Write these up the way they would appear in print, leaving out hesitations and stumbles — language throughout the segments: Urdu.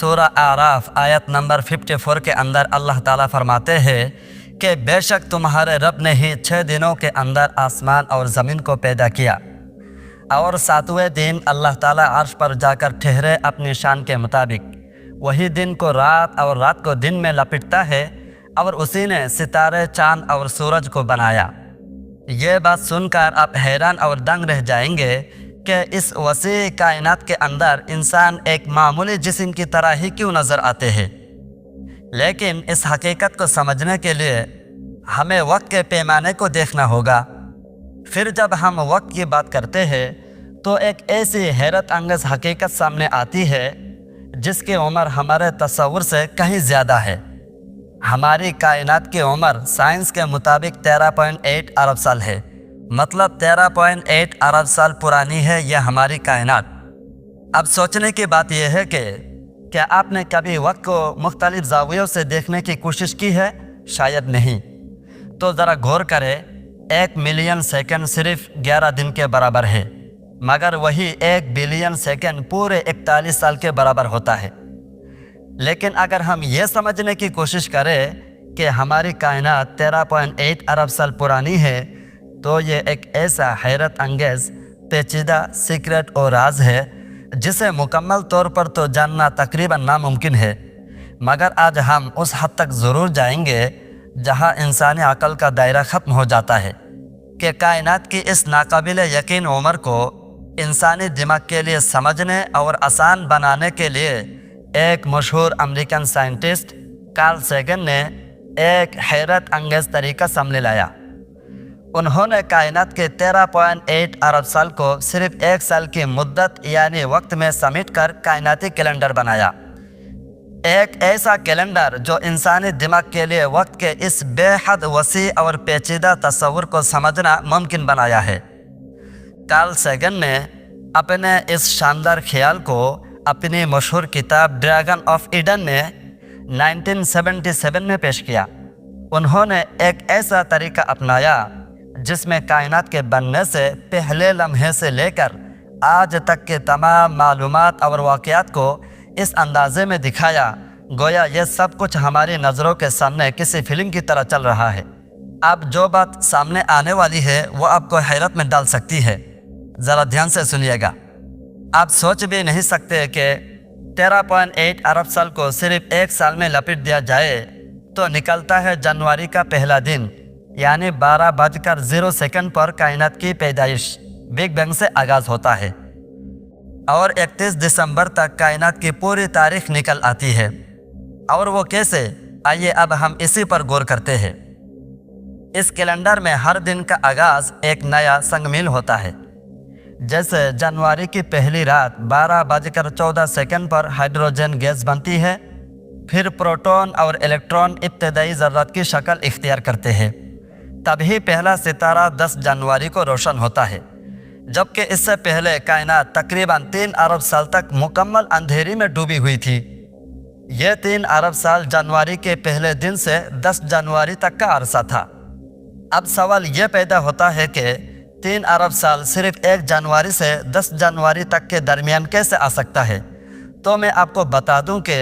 سورہ اعراف آیت نمبر 54 کے اندر اللہ تعالیٰ فرماتے ہیں کہ بے شک تمہارے رب نے ہی 6 دنوں کے اندر آسمان اور زمین کو پیدا کیا، اور 7ویں دن اللہ تعالیٰ عرش پر جا کر ٹھہرے اپنی شان کے مطابق۔ وہی دن کو رات اور رات کو دن میں لپٹتا ہے، اور اسی نے ستارے، چاند اور سورج کو بنایا۔ یہ بات سن کر آپ حیران اور دنگ رہ جائیں گے کہ اس وسیع کائنات کے اندر انسان ایک معمولی جسم کی طرح ہی کیوں نظر آتے ہیں؟ لیکن اس حقیقت کو سمجھنے کے لیے ہمیں وقت کے پیمانے کو دیکھنا ہوگا۔ پھر جب ہم وقت کی بات کرتے ہیں تو ایک ایسی حیرت انگیز حقیقت سامنے آتی ہے جس کی عمر ہمارے تصور سے کہیں زیادہ ہے۔ ہماری کائنات کی عمر سائنس کے مطابق 13.8 ارب سال ہے، مطلب 13.8 ارب سال پرانی ہے یہ ہماری کائنات۔ اب سوچنے کی بات یہ ہے کہ کیا آپ نے کبھی وقت کو مختلف زاویوں سے دیکھنے کی کوشش کی ہے؟ شاید نہیں۔ تو ذرا غور کریں، 1 ملین سیکنڈ صرف 11 دن کے برابر ہے، مگر وہی 1 بلین سیکنڈ پورے 41 سال کے برابر ہوتا ہے۔ لیکن اگر ہم یہ سمجھنے کی کوشش کریں کہ ہماری کائنات 13.8 ارب سال پرانی ہے تو یہ ایک ایسا حیرت انگیز، پیچیدہ سیکرٹ اور راز ہے جسے مکمل طور پر تو جاننا تقریباً ناممکن ہے، مگر آج ہم اس حد تک ضرور جائیں گے جہاں انسانی عقل کا دائرہ ختم ہو جاتا ہے کہ کائنات کی اس ناقابل یقین عمر کو انسانی دماغ کے لیے سمجھنے اور آسان بنانے کے لیے ایک مشہور امریکن سائنٹسٹ کارل سیگن نے ایک حیرت انگیز طریقہ سامنے لایا۔ انہوں نے کائنات کے 13.8 ارب سال کو صرف 1 سال کی مدت یعنی وقت میں سمیٹ کر کائناتی کیلنڈر بنایا، ایک ایسا کیلنڈر جو انسانی دماغ کے لیے وقت کے اس بے حد وسیع اور پیچیدہ تصور کو سمجھنا ممکن بنایا ہے۔ کارل سیگن نے اپنے اس شاندار خیال کو اپنی مشہور کتاب ڈریگن آف ایڈن میں 1977 میں پیش کیا۔ انہوں نے ایک ایسا طریقہ اپنایا جس میں کائنات کے بننے سے پہلے لمحے سے لے کر آج تک کے تمام معلومات اور واقعات کو اس اندازے میں دکھایا گویا یہ سب کچھ ہماری نظروں کے سامنے کسی فلم کی طرح چل رہا ہے۔ اب جو بات سامنے آنے والی ہے وہ آپ کو حیرت میں ڈال سکتی ہے، ذرا دھیان سے سنیے گا۔ آپ سوچ بھی نہیں سکتے کہ 13.8 ارب سال کو صرف 1 سال میں لپٹ دیا جائے تو نکلتا ہے جنوری کا پہلا دن، یعنی 12:0 پر کائنات کی پیدائش بگ بینگ سے آغاز ہوتا ہے، اور 31 دسمبر تک کائنات کی پوری تاریخ نکل آتی ہے۔ اور وہ کیسے؟ آئیے اب ہم اسی پر غور کرتے ہیں۔ اس کیلنڈر میں ہر دن کا آغاز ایک نیا سنگ میل ہوتا ہے۔ جیسے جنوری کی پہلی رات 12:14 پر ہائیڈروجن گیس بنتی ہے، پھر پروٹون اور الیکٹرون ابتدائی ذرات کی شکل اختیار کرتے ہیں، تبھی پہلا ستارہ 10 جنوری کو روشن ہوتا ہے، جبکہ اس سے پہلے کائنات تقریباً 3 ارب سال تک مکمل اندھیری میں ڈوبی ہوئی تھی۔ یہ 3 ارب سال جنوری کے پہلے دن سے 10 جنوری تک کا عرصہ تھا۔ اب سوال یہ پیدا ہوتا ہے کہ 3 ارب سال صرف 1 جنوری سے 10 جنوری تک کے درمیان کیسے آ سکتا ہے؟ تو میں آپ کو بتا دوں کہ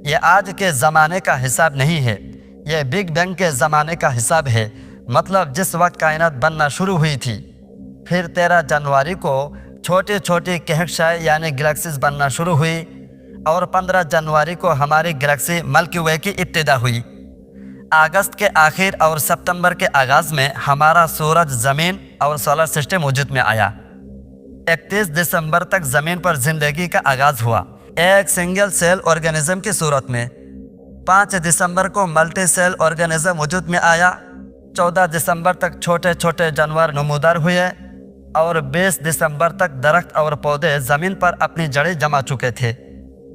یہ آج کے زمانے کا حساب نہیں ہے، یہ بگ بینگ کے زمانے کا حساب ہے، مطلب جس وقت کائنات بننا شروع ہوئی تھی۔ پھر 13 جنوری کو چھوٹی چھوٹی کہکشائیں یعنی گلیکسیز بننا شروع ہوئی، اور 15 جنوری کو ہماری گلیکسی ملکی وے کی ابتدا ہوئی۔ اگست کے آخر اور ستمبر کے آغاز میں ہمارا سورج، زمین اور سولر سسٹم وجود میں آیا۔ 31 دسمبر تک زمین پر زندگی کا آغاز ہوا، ایک سنگل سیل آرگینزم کی صورت میں۔ 5 دسمبر کو ملٹی سیل آرگینزم وجود میں آیا۔ 14 دسمبر تک چھوٹے چھوٹے جانور نمودار ہوئے، اور 20 دسمبر تک درخت اور پودے زمین پر اپنی جڑیں جما چکے تھے۔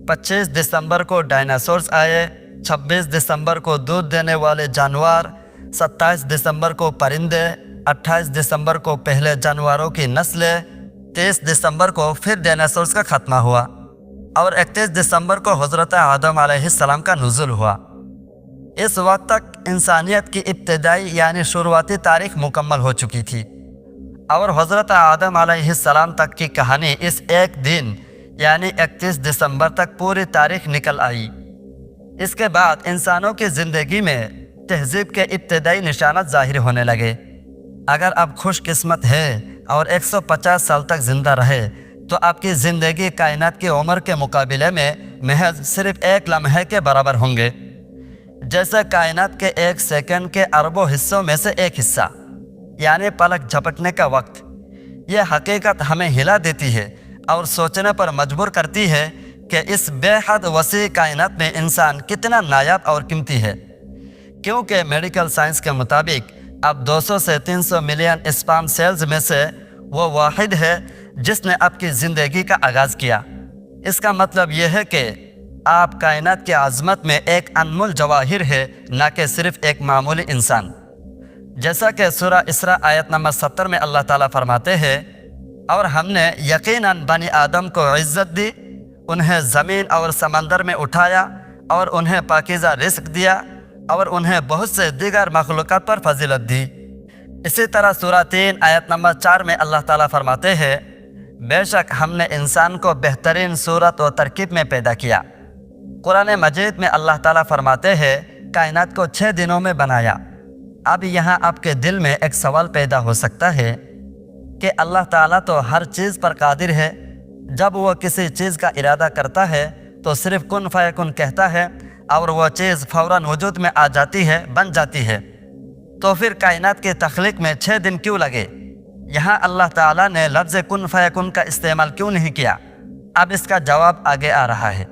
25 دسمبر کو ڈائناسورز آئے، 26 دسمبر کو دودھ دینے والے جانور، 27 دسمبر کو پرندے، 28 دسمبر کو پہلے جانوروں کی نسلیں، 30 دسمبر کو پھر ڈائناسورز کا خاتمہ ہوا، اور 31 دسمبر کو حضرت آدم علیہ السلام کا نزول ہوا۔ اس وقت تک انسانیت کی ابتدائی یعنی شروعاتی تاریخ مکمل ہو چکی تھی، اور حضرت آدم علیہ السلام تک کی کہانی اس ایک دن یعنی 31 دسمبر تک پوری تاریخ نکل آئی۔ اس کے بعد انسانوں کی زندگی میں تہذیب کے ابتدائی نشانات ظاہر ہونے لگے۔ اگر آپ خوش قسمت ہے اور 150 سال تک زندہ رہے تو آپ کی زندگی کائنات کی عمر کے مقابلے میں محض صرف ایک لمحے کے برابر ہوں گے، جیسے کائنات کے ایک سیکنڈ کے اربوں حصوں میں سے ایک حصہ، یعنی پلک جھپکنے کا وقت۔ یہ حقیقت ہمیں ہلا دیتی ہے اور سوچنے پر مجبور کرتی ہے کہ اس بے حد وسیع کائنات میں انسان کتنا نایاب اور قیمتی ہے، کیونکہ میڈیکل سائنس کے مطابق اب 200 سے 300 ملین اسپام سیلز میں سے وہ واحد ہے جس نے آپ کی زندگی کا آغاز کیا۔ اس کا مطلب یہ ہے کہ آپ کائنات کی عظمت میں ایک انمول جواہر ہے، نہ کہ صرف ایک معمولی انسان۔ جیسا کہ سورہ اسراء آیت نمبر 70 میں اللہ تعالیٰ فرماتے ہیں، اور ہم نے یقیناً بنی آدم کو عزت دی، انہیں زمین اور سمندر میں اٹھایا اور انہیں پاکیزہ رزق دیا اور انہیں بہت سے دیگر مخلوقات پر فضیلت دی۔ اسی طرح سورہ 3 آیت نمبر 4 میں اللہ تعالیٰ فرماتے ہیں، بے شک ہم نے انسان کو بہترین صورت و ترکیب میں پیدا کیا۔ قرآن مجید میں اللہ تعالیٰ فرماتے ہیں، کائنات کو 6 دنوں میں بنایا۔ اب یہاں آپ کے دل میں ایک سوال پیدا ہو سکتا ہے کہ اللہ تعالیٰ تو ہر چیز پر قادر ہے، جب وہ کسی چیز کا ارادہ کرتا ہے تو صرف کن فیکن کہتا ہے اور وہ چیز فوراً وجود میں آ جاتی ہے، بن جاتی ہے، تو پھر کائنات کی تخلیق میں 6 دن کیوں لگے؟ یہاں اللہ تعالیٰ نے لفظ کن فیکن کا استعمال کیوں نہیں کیا؟ اب اس کا جواب آگے آ رہا ہے۔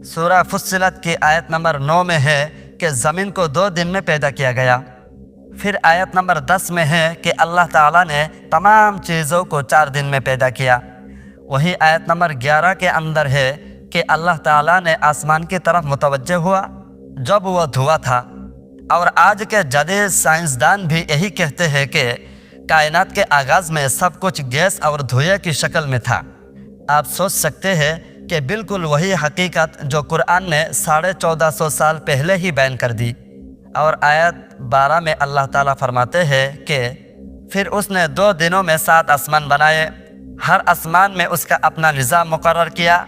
سورہ فصلت کی آیت نمبر 9 میں ہے کہ زمین کو 2 دن میں پیدا کیا گیا۔ پھر آیت نمبر 10 میں ہے کہ اللہ تعالیٰ نے تمام چیزوں کو 4 دن میں پیدا کیا۔ وہی آیت نمبر 11 کے اندر ہے کہ اللہ تعالیٰ نے آسمان کی طرف متوجہ ہوا جب وہ دھواں تھا، اور آج کے جدید سائنسدان بھی یہی کہتے ہیں کہ کائنات کے آغاز میں سب کچھ گیس اور دھوئے کی شکل میں تھا۔ آپ سوچ سکتے ہیں کہ بالکل وہی حقیقت جو قرآن نے 1450 سال پہلے ہی بیان کر دی۔ اور آیت 12 میں اللہ تعالیٰ فرماتے ہیں کہ پھر اس نے 2 دنوں میں 7 آسمان بنائے، ہر آسمان میں اس کا اپنا نظام مقرر کیا،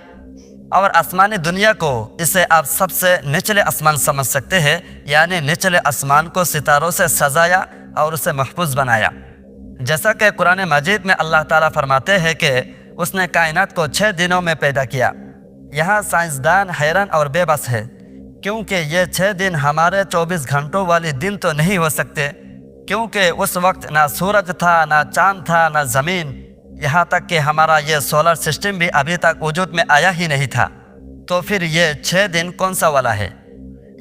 اور آسمانی دنیا کو اسے آپ سب سے نچلے آسمان سمجھ سکتے ہیں، یعنی نچلے آسمان کو ستاروں سے سجایا اور اسے محفوظ بنایا۔ جیسا کہ قرآن مجید میں اللہ تعالیٰ فرماتے ہیں کہ اس نے کائنات کو 6 دنوں میں پیدا کیا۔ یہاں سائنسدان حیران اور بے بس ہے، کیونکہ یہ 6 دن ہمارے 24 گھنٹوں والے دن تو نہیں ہو سکتے، کیونکہ اس وقت نہ سورج تھا، نہ چاند تھا، نہ زمین، یہاں تک کہ ہمارا یہ سولر سسٹم بھی ابھی تک وجود میں آیا ہی نہیں تھا۔ تو پھر یہ 6 دن کون سا والا ہے؟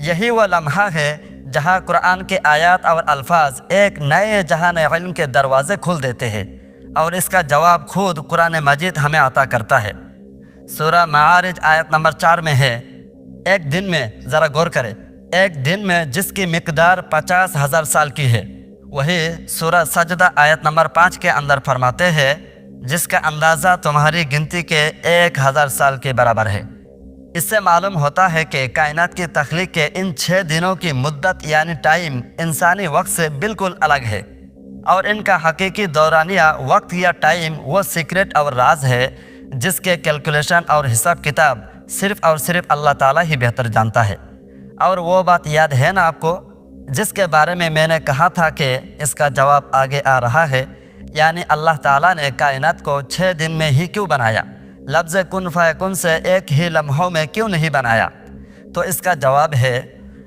یہی وہ لمحہ ہے جہاں قرآن کے آیات اور الفاظ ایک نئے جہان علم کے دروازے کھول دیتے ہیں، اور اس کا جواب خود قرآن مجید ہمیں عطا کرتا ہے۔ سورہ معارج آیت نمبر 4 میں ہے، ایک دن میں، ذرا غور کریں، ایک دن میں جس کی مقدار 50,000 سال کی ہے۔ وہی سورہ سجدہ آیت نمبر 5 کے اندر فرماتے ہیں، جس کا اندازہ تمہاری گنتی کے 1000 سال کے برابر ہے۔ اس سے معلوم ہوتا ہے کہ کائنات کی تخلیق کے ان 6 دنوں کی مدت یعنی ٹائم انسانی وقت سے بالکل الگ ہے، اور ان کا حقیقی دورانیہ وقت یا ٹائم وہ سیکرٹ اور راز ہے جس کے کیلکولیشن اور حساب کتاب صرف اور صرف اللہ تعالیٰ ہی بہتر جانتا ہے۔ اور وہ بات یاد ہے نا آپ کو، جس کے بارے میں نے کہا تھا کہ اس کا جواب آگے آ رہا ہے، یعنی اللہ تعالیٰ نے کائنات کو 6 دن میں ہی کیوں بنایا؟ لفظ کن فیکن سے ایک ہی لمحوں میں کیوں نہیں بنایا؟ تو اس کا جواب ہے،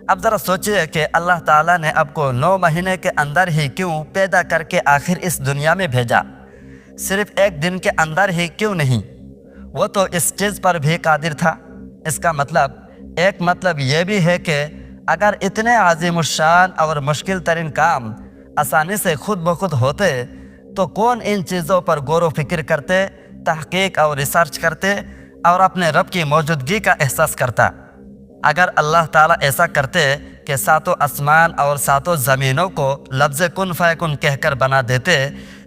اب ذرا سوچئے کہ اللہ تعالیٰ نے آپ کو 9 مہینے کے اندر ہی کیوں پیدا کر کے آخر اس دنیا میں بھیجا؟ صرف ایک دن کے اندر ہی کیوں نہیں؟ وہ تو اس چیز پر بھی قادر تھا۔ اس کا مطلب ایک مطلب یہ بھی ہے کہ اگر اتنے عظیم الشان اور مشکل ترین کام آسانی سے خود بخود ہوتے تو کون ان چیزوں پر غور و فکر کرتے، تحقیق اور ریسرچ کرتے اور اپنے رب کی موجودگی کا احساس کرتا؟ اگر اللہ تعالیٰ ایسا کرتے کہ 7 آسمان اور 7 زمینوں کو لفظ کن فیکن کہہ کر بنا دیتے،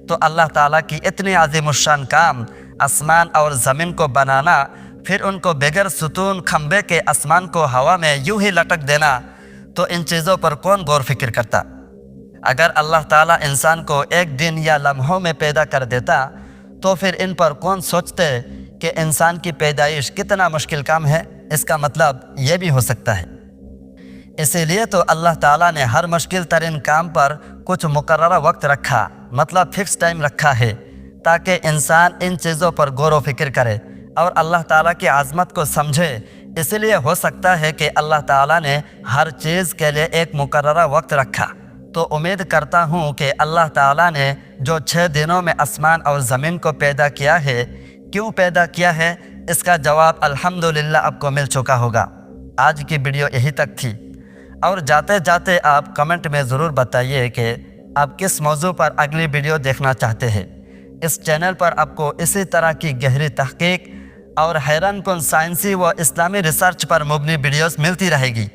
تو اللہ تعالیٰ کی اتنی عظیم الشان کام آسمان اور زمین کو بنانا، پھر ان کو بغیر ستون کھمبے کے آسمان کو ہوا میں یوں ہی لٹک دینا، تو ان چیزوں پر کون غور فکر کرتا؟ اگر اللہ تعالیٰ انسان کو ایک دن یا لمحوں میں پیدا کر دیتا تو پھر ان پر کون سوچتے کہ انسان کی پیدائش کتنا مشکل کام ہے، اس کا مطلب یہ بھی ہو سکتا ہے۔ اسی لیے تو اللہ تعالیٰ نے ہر مشکل ترین کام پر کچھ مقررہ وقت رکھا، مطلب فکس ٹائم رکھا ہے، تاکہ انسان ان چیزوں پر غور و فکر کرے اور اللہ تعالیٰ کی عظمت کو سمجھے۔ اسی لیے ہو سکتا ہے کہ اللہ تعالیٰ نے ہر چیز کے لیے ایک مقررہ وقت رکھا۔ تو امید کرتا ہوں کہ اللہ تعالیٰ نے جو 6 دنوں میں آسمان اور زمین کو پیدا کیا ہے، کیوں پیدا کیا ہے، اس کا جواب الحمدللہ آپ کو مل چکا ہوگا۔ آج کی ویڈیو یہی تک تھی، اور جاتے جاتے آپ کمنٹ میں ضرور بتائیے کہ آپ کس موضوع پر اگلی ویڈیو دیکھنا چاہتے ہیں۔ اس چینل پر آپ کو اسی طرح کی گہری تحقیق اور حیران کن سائنسی و اسلامی ریسرچ پر مبنی ویڈیوز ملتی رہے گی۔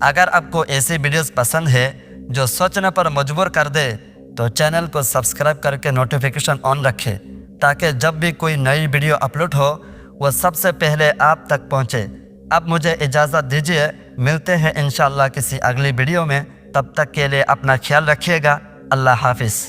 اگر آپ کو ایسی ویڈیوز پسند ہے جو سوچنے پر مجبور کر دے، تو چینل کو سبسکرائب کر کے نوٹیفیکیشن آن رکھے، تاکہ جب بھی کوئی نئی ویڈیو اپلوڈ ہو وہ سب سے پہلے آپ تک پہنچے۔ اب مجھے اجازت دیجیے، ملتے ہیں انشاءاللہ کسی اگلی ویڈیو میں۔ تب تک کے لیے اپنا خیال رکھیے گا۔ اللہ حافظ۔